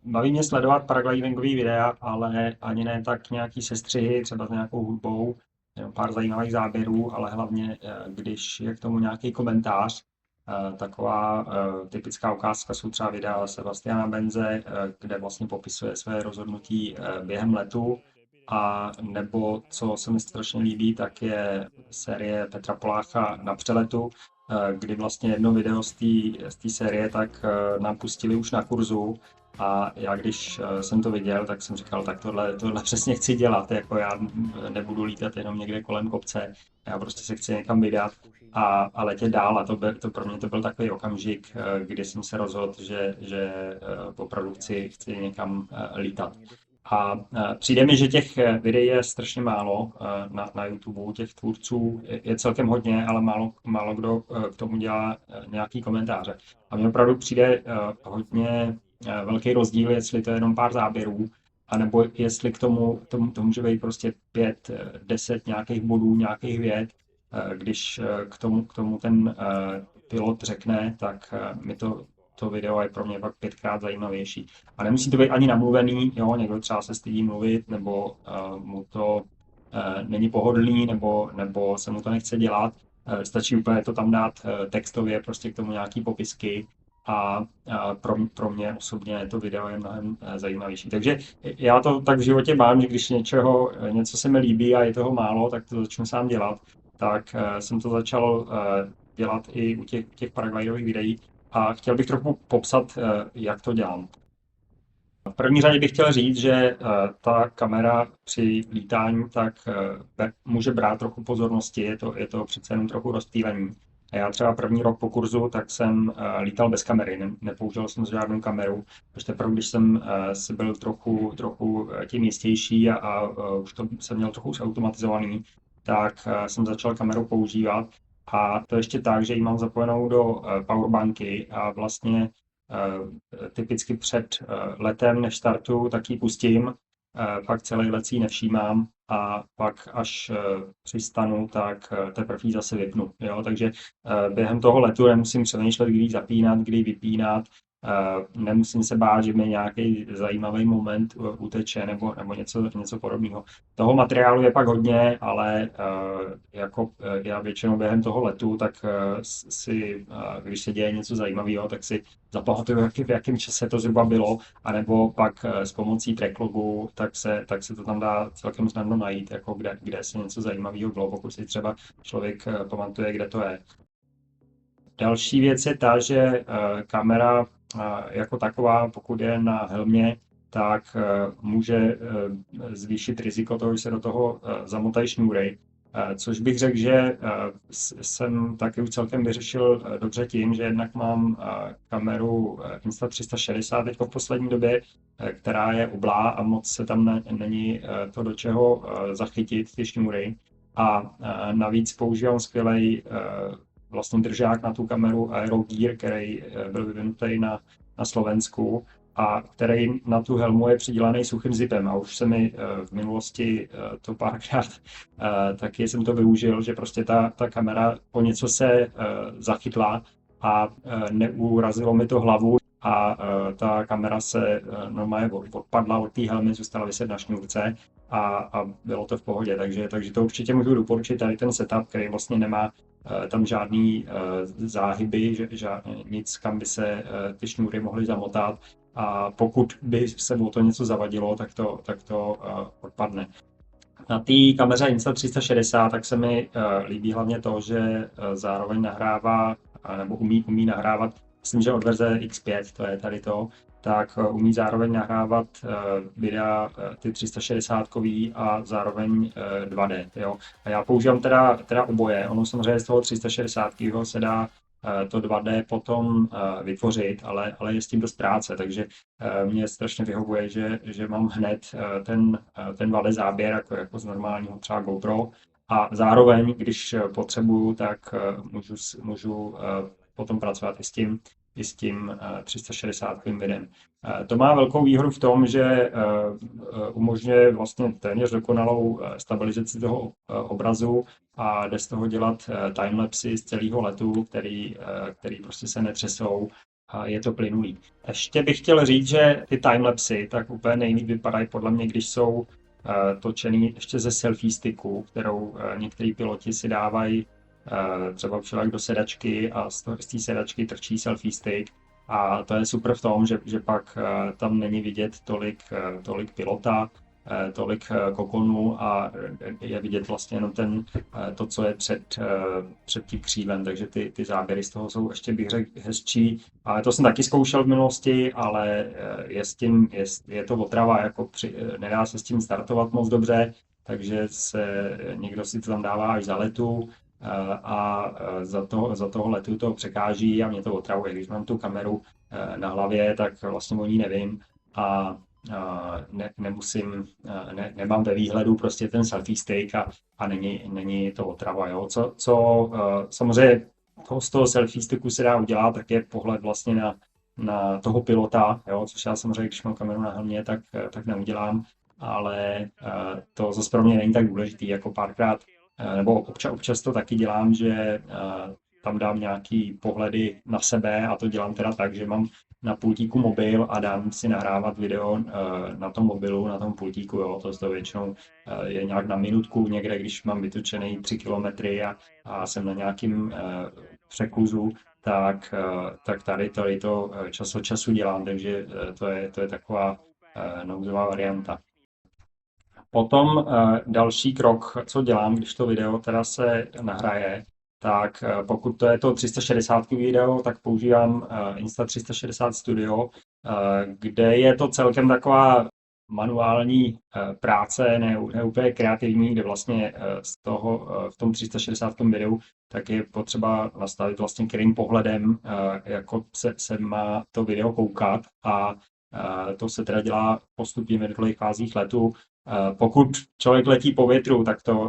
Baví mě sledovat paraglidingový videa, ale ani ne tak nějaký sestřihy, třeba s nějakou hudbou, jenom pár zajímavých záběrů, ale hlavně, když je k tomu nějaký komentář. Taková typická ukázka jsou třeba videa Sebastiana Benze, kde vlastně popisuje své rozhodnutí během letu. A nebo, co se mi strašně líbí, tak je série Petra Polácha Na přeletu, kdy vlastně jedno video z té série tak nám pustili už na kurzu. A já když jsem to viděl, tak jsem říkal, tak tohle přesně chci dělat, jako já nebudu lítat jenom někde kolem kopce, já prostě se chci někam vydat a letět dál a to pro mě to byl takový okamžik, kdy jsem se rozhodl, že opravdu chci někam lítat. A přijde mi, že těch videí je strašně málo na YouTube, těch tvůrců je celkem hodně, ale málo kdo k tomu dělá nějaký komentáře. A mně opravdu přijde hodně velký rozdíl, jestli to je jenom pár záběrů, anebo jestli to může být prostě 5, 10 nějakých bodů, nějakých vět, když k tomu ten pilot řekne, tak mi to video je pro mě pak 5krát zajímavější. A nemusí to být ani namluvený, jo, někdo třeba se stydí mluvit, nebo mu to není pohodlný, nebo se mu to nechce dělat. Stačí úplně to tam dát textově, prostě k tomu nějaký popisky a pro mě osobně to video je mnohem zajímavější. Takže já to tak v životě mám, že když něco se mi líbí a je toho málo, tak to začnu sám dělat. Tak jsem to začal dělat i u těch paraglidových videí a chtěl bych trochu popsat, jak to dělám. V první řadě bych chtěl říct, že ta kamera při lítání tak může brát trochu pozornosti, je to přece jenom trochu rozptýlení. A já třeba první rok po kurzu, tak jsem lítal bez kamery, nepoužil jsem žádnou kameru, protože teprve když jsem si byl trochu tím jistější a už to jsem měl trochu zautomatizovaný, tak jsem začal kameru používat. A to ještě tak, že ji mám zapojenou do powerbanky a vlastně typicky před letem, než startu, tak ji pustím, pak celý let si ji nevšímám a pak až přistanu, tak teprve ji zase vypnu. Jo? Takže během toho letu nemusím přemýšlet, kdy ji zapínat, kdy ji vypínat, nemusím se bát, že mi nějaký zajímavý moment uteče nebo něco podobného. Toho materiálu je pak hodně, ale jako já většinou během toho letu, tak když se děje něco zajímavého, tak si zapamatuju, v jakém čase to zhruba bylo, anebo pak s pomocí tracklogu, tak se to tam dá celkem snadno najít, jako kde se něco zajímavého bylo, pokud si třeba člověk pamatuje, kde to je. Další věc je ta, že kamera jako taková, pokud je na helmě, tak může zvýšit riziko toho, že se do toho zamotají šňůry. Což bych řekl, že jsem taky už celkem vyřešil dobře tím, že jednak mám kameru Insta360 teď v poslední době, která je oblá a moc se tam není to do čeho zachytit, ty šňůry. A navíc používám skvělej vlastně držák na tu kameru Aerogear, který byl vyvinutý na Slovensku a který na tu helmu je přidělaný suchým zipem a už se mi v minulosti to párkrát taky jsem to využil, že prostě ta kamera po něco se zachytla a neurazilo mi to hlavu a ta kamera se normálně odpadla od té helmy, zůstala viset na šňůrce a bylo to v pohodě, takže to určitě můžu doporučit, tady ten setup, který vlastně nemá tam žádný záhyby, nic, kam by se ty šňůry mohly zamotat a pokud by se mu to něco zavadilo, tak to odpadne. Na té kameře Insta360 tak se mi líbí hlavně to, že zároveň nahrává, nebo umí nahrávat, myslím, že od verze X5, to je tady to, tak umí zároveň nahrávat videa ty 360-kový a zároveň 2D. Jo. A já používám teda oboje. Ono samozřejmě z toho 360 se dá to 2D potom vytvořit, ale je s tím dost práce, takže mě strašně vyhovuje, že mám hned ten 2D záběr jako z normálního třeba GoPro a zároveň, když potřebuju, tak můžu potom pracovat i s tím 360 videem. To má velkou výhodu v tom, že umožňuje vlastně téměř dokonalou stabilizaci toho obrazu a jde z toho dělat timelapsy z celého letu, který prostě se netřesou je to plynulý. Ještě bych chtěl říct, že ty timelapsy tak úplně nejlíp vypadají podle mě, když jsou točený ještě ze selfie sticku, kterou některý piloti si dávají třeba všelak do sedačky a z té sedačky trčí selfie stick. A to je super v tom, že pak tam není vidět tolik pilota, tolik kokonů a je vidět vlastně jenom to, co je před tím křídlem, takže ty záběry z toho jsou ještě, bych řekl, hezčí. Ale to jsem taky zkoušel v minulosti, ale je to otrava, jako nedá se s tím startovat moc dobře, takže někdo si to tam dává až za letu a za toho letu to překáží a mě to otravuje. Když mám tu kameru na hlavě, tak vlastně o ní nevím a nemám ve výhledu prostě ten selfie stick a není to otrava. Jo. Co samozřejmě z toho selfie sticku se dá udělat, tak je pohled vlastně na toho pilota, jo, což já samozřejmě, když mám kameru na helmě, tak neudělám, ale to zase pro mě není tak důležitý, jako párkrát, nebo občas to taky dělám, že tam dám nějaký pohledy na sebe a to dělám teda tak, že mám na pultíku mobil a dám si nahrávat video na tom mobilu, na tom pultíku, jo, to většinou je nějak na minutku někde, když mám vytočený 3 kilometry a jsem na nějakým překluzu, tak tady to čas od času dělám, takže to je taková nouzová varianta. Potom další krok, co dělám, když to video teda se nahraje, tak pokud to je to 360 video, tak používám Insta360 Studio, kde je to celkem taková manuální práce, ne úplně kreativní, kde vlastně v tom 360 videu tak je potřeba nastavit vlastně, kterým pohledem jako se má to video koukat a to se teda dělá postupně v jednotlivých fázích letu. Pokud člověk letí po větru,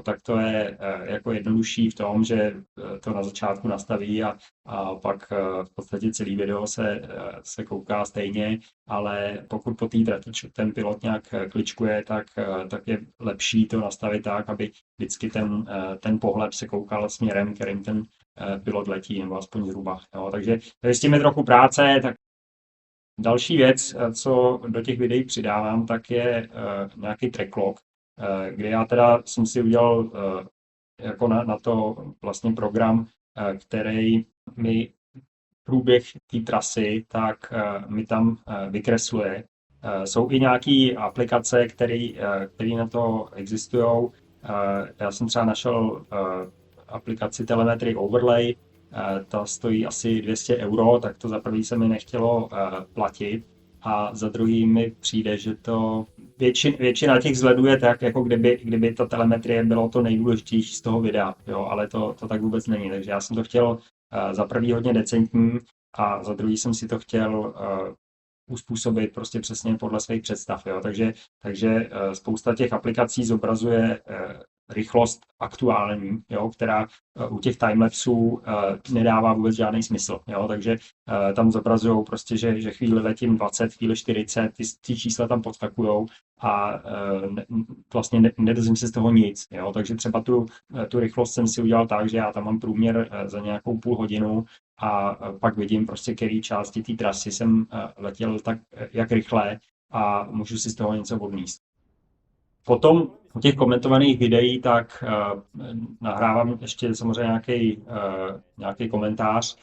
tak to je jako jednodušší v tom, že to na začátku nastaví a pak v podstatě celý video se kouká stejně, ale pokud po té trati ten pilot nějak kličkuje, tak je lepší to nastavit tak, aby vždycky ten pohled se koukal směrem, kterým ten pilot letí, nebo aspoň zhruba. Jo. Takže s tím je trochu práce, tak další věc, co do těch videí přidávám, tak je nějaký track log, kde já teda jsem si udělal jako na to vlastně program, který mi průběh té trasy, tak mi tam vykresluje. Jsou i nějaké aplikace, které na to existují. Já jsem třeba našel aplikaci Telemetry Overlay, ta stojí asi 200 €, tak to za prvý se mi nechtělo platit a za druhý mi přijde, že to většina těch vzhledů je tak, jako kdyby ta telemetrie bylo to nejdůležitější z toho videa, jo, ale to tak vůbec není, takže já jsem to chtěl za prvý hodně decentní a za druhý jsem si to chtěl uspůsobit prostě přesně podle svých představ, jo, takže spousta těch aplikací zobrazuje rychlost aktuální, jo, která u těch timelapsů nedává vůbec žádný smysl. Jo, takže tam zobrazují prostě, že chvíli letím 20, chvíli 40, ty čísla tam podskakujou a vlastně nedozvím se z toho nic. Jo, takže třeba tu rychlost jsem si udělal tak, že já tam mám průměr za nějakou půl hodinu a pak vidím prostě, který části té trasy jsem letěl tak jak rychle a můžu si z toho něco odníst. Potom u těch komentovaných videí tak nahrávám ještě samozřejmě nějaký komentář.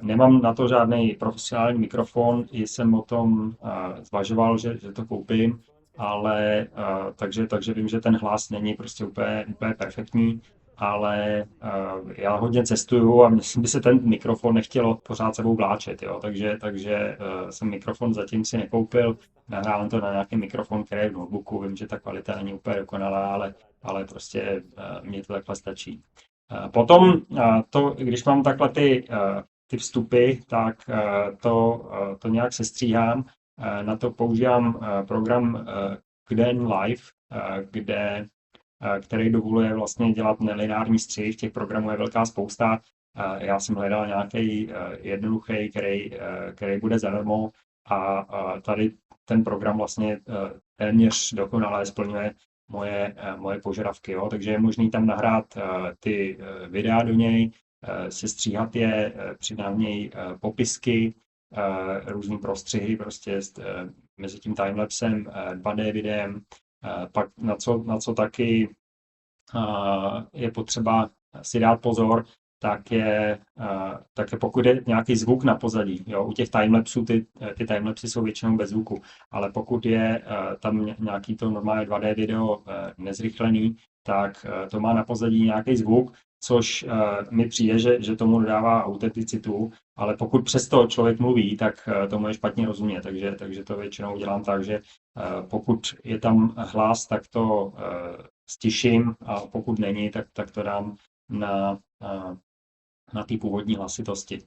Nemám na to žádný profesionální mikrofon, jsem o tom zvažoval, že to koupím, ale takže vím, že ten hlas není prostě úplně perfektní, ale já hodně cestuju a myslím, by se ten mikrofon nechtělo pořád sebou vláčet, jo? Takže jsem mikrofon zatím si nekoupil, nahrávám to na nějaký mikrofon, který je v notebooku, vím, že ta kvalita není úplně dokonalá, ale prostě mě to takhle stačí. Potom když mám takhle ty vstupy, tak to nějak sestříhám, na to používám program Kden Live, který dovoluje vlastně dělat nelineární střih. Těch programů je velká spousta. Já jsem hledal nějaký jednoduchý, který bude zadarmo a tady ten program vlastně téměř dokonale splňuje moje požadavky. Jo? Takže je možný tam nahrát ty videa do něj, sestříhat je, přidat v něj popisky různý prostřihy prostě mezi tím timelapsem, 2D videem, pak na co taky je potřeba si dát pozor, tak je pokud je nějaký zvuk na pozadí. Jo? U těch timelapsů ty timelapsy jsou většinou bez zvuku, ale pokud je tam nějaký to normálně 2D video nezrychlený, tak to má na pozadí nějaký zvuk, což mi přijde, že tomu dodává autenticitu, ale pokud přesto člověk mluví, tak tomu je špatně rozumět, takže to většinou dělám tak, že pokud je tam hlas, tak to stiším a pokud není, tak to dám na té původní hlasitosti.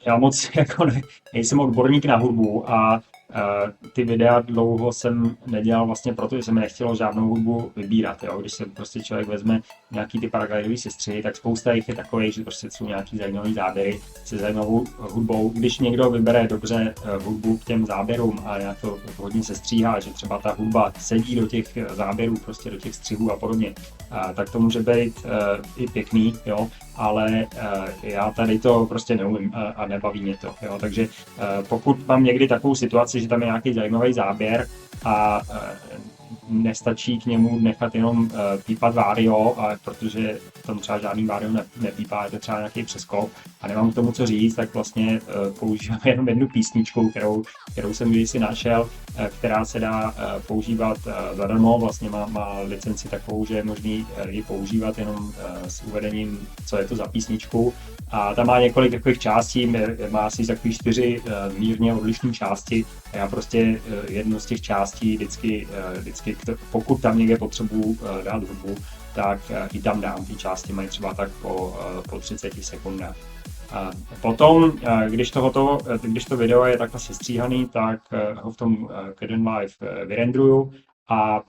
Já moc jako nejsem odborník na hudbu a ty videa dlouho jsem nedělal vlastně proto, že se mi nechtělo žádnou hudbu vybírat. Jo? Když se prostě člověk vezme nějaký ty paraglidové sestřihy, tak spousta jich je takových, že prostě jsou nějaký zajímavý záběry se zajímavou hudbou. Když někdo vybere dobře hudbu k těm záběrům a nějak to hodně sestříhá, že třeba ta hudba sedí do těch záběrů, prostě do těch střihů a podobně, tak to může být i pěkný, jo? Ale já tady to prostě neumím a nebaví mě to. Jo? Takže pokud mám někdy takovou situaci, že tam je nějaký zajímavý záběr a nestačí k němu nechat jenom pípat vario, protože tam třeba žádný vario nepípá, je to třeba nějaký přeskok a nemám k tomu co říct, tak vlastně používám jenom jednu písničku, kterou jsem kdysi našel, která se dá používat zadarmo, vlastně má licenci takovou, že je možný ji používat jenom s uvedením, co je to za písničku. A tam má několik takových částí, má asi takový 4 mírně odlišné části. A já prostě jednu z těch částí vždycky pokud tam někde potřebuji dát hudbu, tak i tam dám. Ty části mají třeba tak po 30 sekundách. Potom, když to video je takhle sestříhaný, tak ho v tom Kdenlive vyrendruju a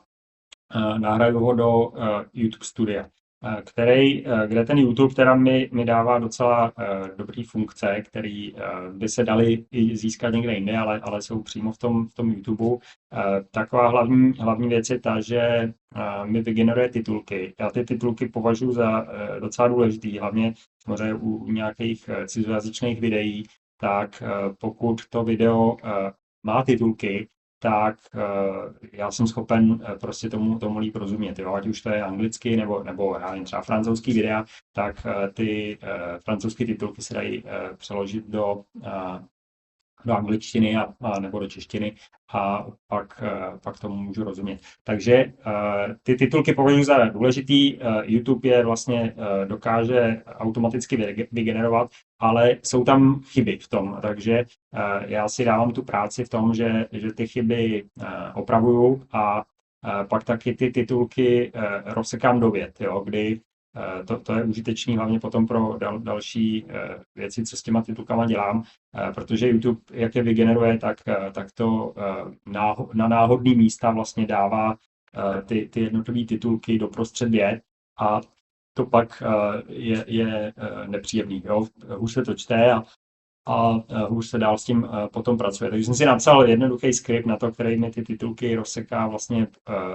nahraju ho do YouTube Studia, kde ten YouTube teda mi dává docela dobrý funkce, které by se daly i získat někde jinde, ale jsou přímo v tom YouTube. Taková hlavní věc je ta, že mi vygeneruje titulky. Já ty titulky považuji za docela důležitý, hlavně samozřejmě u nějakých cizojazyčných videí, tak pokud to video má titulky, tak já jsem schopen prostě tomu líp rozumět. Jo? Ať už to je anglicky nebo já nevím, třeba francouzský videa, tak ty francouzské titulky se dají přeložit do angličtiny nebo do češtiny a pak tomu můžu rozumět. Takže ty titulky považuji za důležitý. YouTube je vlastně dokáže automaticky vygenerovat, ale jsou tam chyby v tom, takže já si dávám tu práci v tom, že ty chyby opravuju a pak taky ty titulky rozsekám do vět, jo, kdy to je užitečný hlavně potom pro další věci, co s těma titulkama dělám, protože YouTube, jak je vygeneruje, tak to na náhodný místa vlastně dává ty jednotlivé titulky do prostřed vět a to pak je nepříjemný. Jo? Hůř se to čte a hůř se dál s tím potom pracuje. Takže jsem si napsal jednoduchý skript na to, který mi ty titulky rozseká vlastně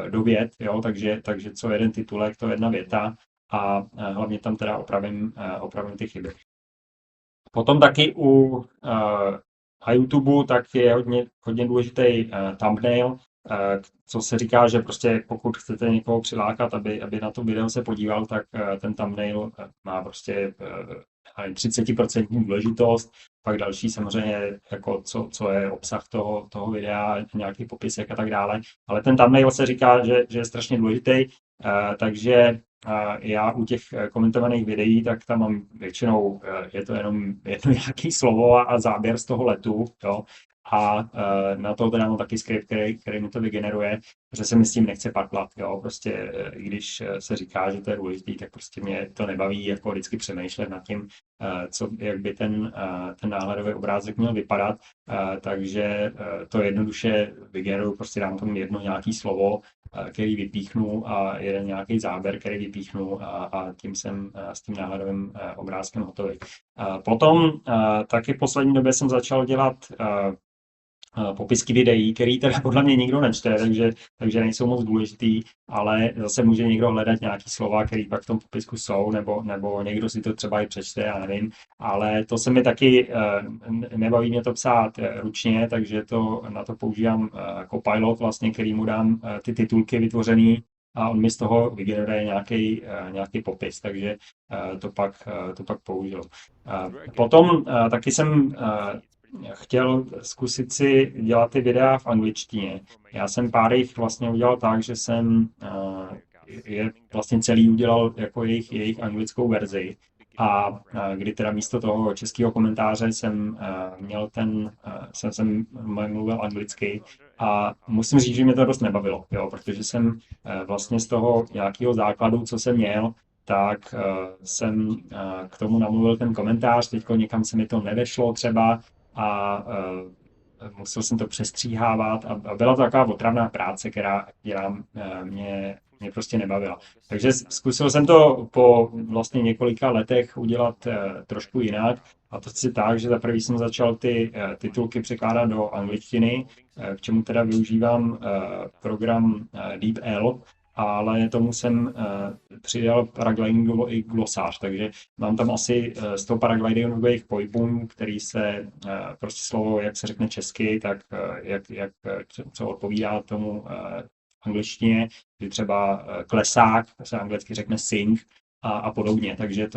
do vět, jo? Takže co jeden titulek, to jedna věta a hlavně tam teda opravím ty chyby. Potom taky u YouTube tak je hodně důležitý thumbnail, co se říká, že prostě pokud chcete někoho přilákat, aby na to video se podíval, tak ten thumbnail má prostě 30% důležitost, pak další samozřejmě jako co je obsah toho videa, nějaký popisek a tak dále, ale ten thumbnail se říká, že je strašně důležitý, takže já u těch komentovaných videí, tak tam mám většinou, je to jenom jedno nějaké slovo a záběr z toho letu, jo. A na to teda mám taky skript, který mi to vygeneruje, že se mi s tím nechce patlat, jo. Prostě když se říká, že to je důležitý, tak prostě mě to nebaví jako vždycky přemýšlet nad tím, jak by ten náhledový obrázek měl vypadat, takže to jednoduše vygeneruju, prostě dám tam jedno nějaké slovo, který vypíchnu a jeden nějaký záběr, který vypíchnu a tím jsem s tím náhledovým obrázkem hotový. Potom taky v poslední době jsem začal dělat popisky videí, který teda podle mě nikdo nečte, takže nejsou moc důležitý, ale zase může někdo hledat nějaký slova, které pak v tom popisku jsou, nebo někdo si to třeba i přečte, já nevím, ale to se mi taky nebaví mě to psát ručně, takže na to používám Copilot vlastně, který mu dám ty titulky vytvořený a on mi z toho vygeneruje nějaký popis, takže to pak použil. Potom taky jsem chtěl zkusit si dělat ty videa v angličtině. Já jsem pár jich vlastně udělal tak, že jsem je vlastně celý udělal jako jejich anglickou verzi. A kdy teda místo toho českého komentáře jsem mluvil anglicky a musím říct, že mě to dost nebavilo, jo, protože jsem vlastně z toho nějakého základu, co jsem měl, tak jsem k tomu namluvil ten komentář, teďko někam se mi to nevešlo třeba a musel jsem to přestříhávat a byla to taková otravná práce, která mě prostě nebavila. Takže zkusil jsem to po vlastně několika letech udělat trošku jinak a to si tak, že za prvý jsem začal ty titulky překládat do angličtiny, k čemu teda využívám program DeepL, ale tomu jsem přidal paraglidingový glosář, takže mám tam asi 100 paraglidingových pojmů, který se prostě slovo, jak se řekne česky, tak co odpovídá tomu angličtině, kdy třeba klesák, se anglicky řekne sing a podobně. Takže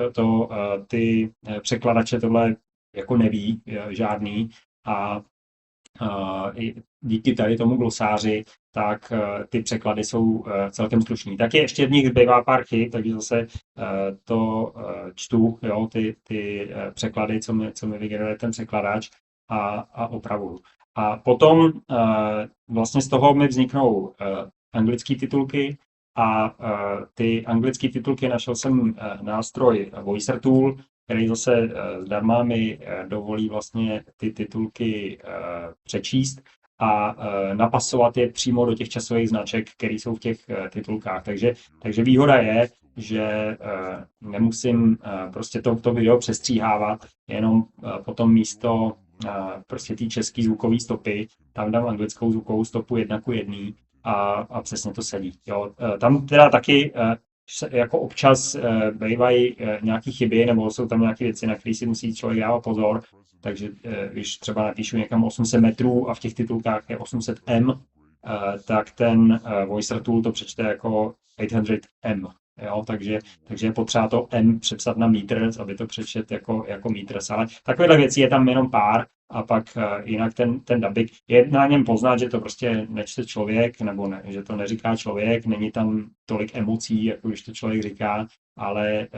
ty překladače tohle jako neví žádný a díky tady tomu glosáři, tak ty překlady jsou celkem slušný. Taky ještě v nich zbývá pár chyb, takže zase to čtu, jo, ty překlady, co mi vygeneruje ten překladač a opravuju. A potom vlastně z toho mi vzniknou anglické titulky a ty anglické titulky našel jsem nástroj Voicer Tool, který zase zdarma mi dovolí vlastně ty titulky přečíst a napasovat je přímo do těch časových značek, které jsou v těch titulkách. Takže výhoda je, že nemusím prostě to video přestříhávat, jenom potom místo prostě té české zvukové stopy, tam dám anglickou zvukovou stopu 1:1 a přesně to sedí. Jo. Tam teda taky jako občas bývají nějaké chyby, nebo jsou tam nějaké věci, na které si musí člověk dávat pozor. Takže když třeba napíšu někam 800 metrů a v těch titulkách je 800 m, tak ten Voicer Tool to přečte jako 800 m. Jo, takže je potřeba to m přepsat na meters, aby to přečet jako meters. Ale takovéhle věcí je tam jenom pár a pak jinak ten dubbing je na něm poznat, že to prostě nečte člověk, nebo ne, že to neříká člověk, není tam tolik emocí, jako když to člověk říká, ale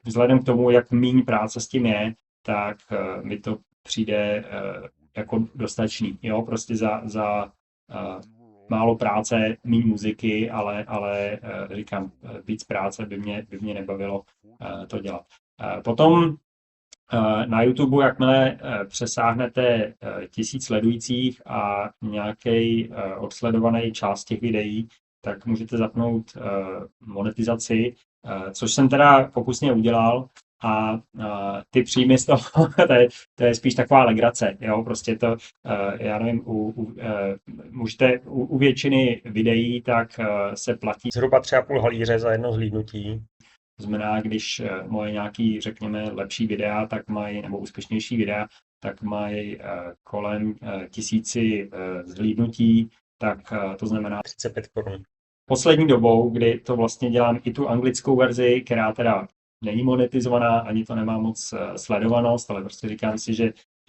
vzhledem k tomu, jak míň práce s tím je, tak mi to přijde jako dostačný. Jo, prostě za málo práce, méně muziky, ale říkám, víc práce by mě nebavilo to dělat. Potom na YouTube, jakmile přesáhnete 1000 sledujících a nějaký odsledovaný část těch videí, tak můžete zapnout monetizaci, což jsem teda pokusně udělal. A ty příjmy z toho, to je spíš taková legrace, jo, prostě to, já nevím, můžete u většiny videí, tak se platí zhruba 3,5 halíře za jedno zhlídnutí. To znamená, když moje nějaký, řekněme, lepší videa, tak mají, nebo úspěšnější videa, tak mají kolem 1000 zhlídnutí, tak to znamená 35 korun. Poslední dobou, kdy to vlastně dělám i tu anglickou verzi, která teda není monetizovaná, ani to nemá moc sledovanost, ale prostě říkám si,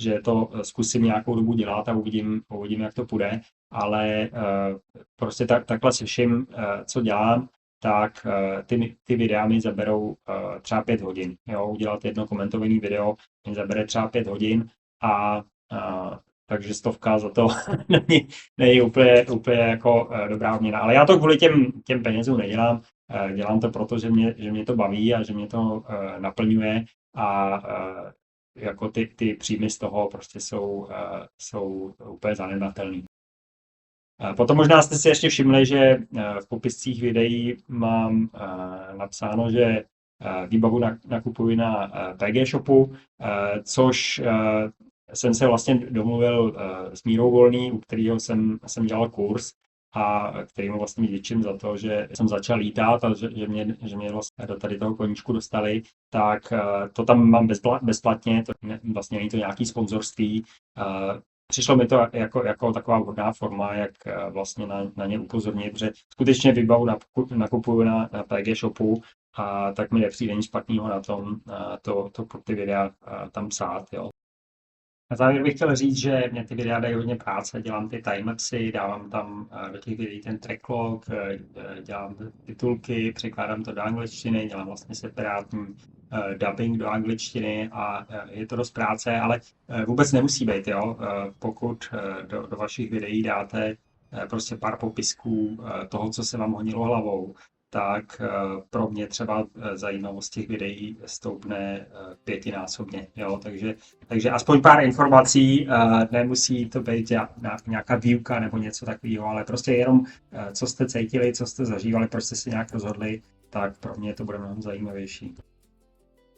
že to zkusím nějakou dobu dělat a uvidím, jak to půjde, ale prostě takhle slyším, co dělám, tak ty videa mi zaberou třeba 5 hodin. Jo? Udělat jedno komentované video mi zabere třeba 5 hodin a takže 100 za to není úplně jako dobrá odměna. Ale já to kvůli těm penězům nedělám. Dělám to proto, že mě to baví a že mě to naplňuje a jako ty příjmy z toho prostě jsou úplně zanedbatelný. Potom možná jste si ještě všimli, že v popiscích videí mám napsáno, že výbavu nakupuji na PG Shopu, což jsem se vlastně domluvil s Mírou Volný, u kterého jsem dělal kurz a kterýmu vlastně vděčím za to, že jsem začal lítat a že mě vlastně do tady toho koníčku dostali, tak to tam mám bezplatně, to vlastně není to nějaký sponzorství. Přišlo mi to jako taková vhodná forma, jak vlastně na ně upozornit, protože skutečně výbavu nakupuju na PG Shopu, a tak mi nepřijde nic špatného na tom to pod ty videa tam psát. Jo. Na závěr bych chtěl říct, že mě ty videa dají hodně práce, dělám ty timelapsy, dávám tam do těch videí ten tracklog, dělám titulky, překládám to do angličtiny, dělám vlastně separátní dubbing do angličtiny a je to dost práce, ale vůbec nemusí být, jo. Pokud do vašich videí dáte prostě pár popisků toho, co se vám honilo hlavou, tak pro mě třeba zajímavost těch videí stoupne 5násobně. Jo? Takže aspoň pár informací, nemusí to být nějaká výuka nebo něco takového, ale prostě jenom co jste cítili, co jste zažívali, proč jste si nějak rozhodli, tak pro mě to bude mnohem zajímavější.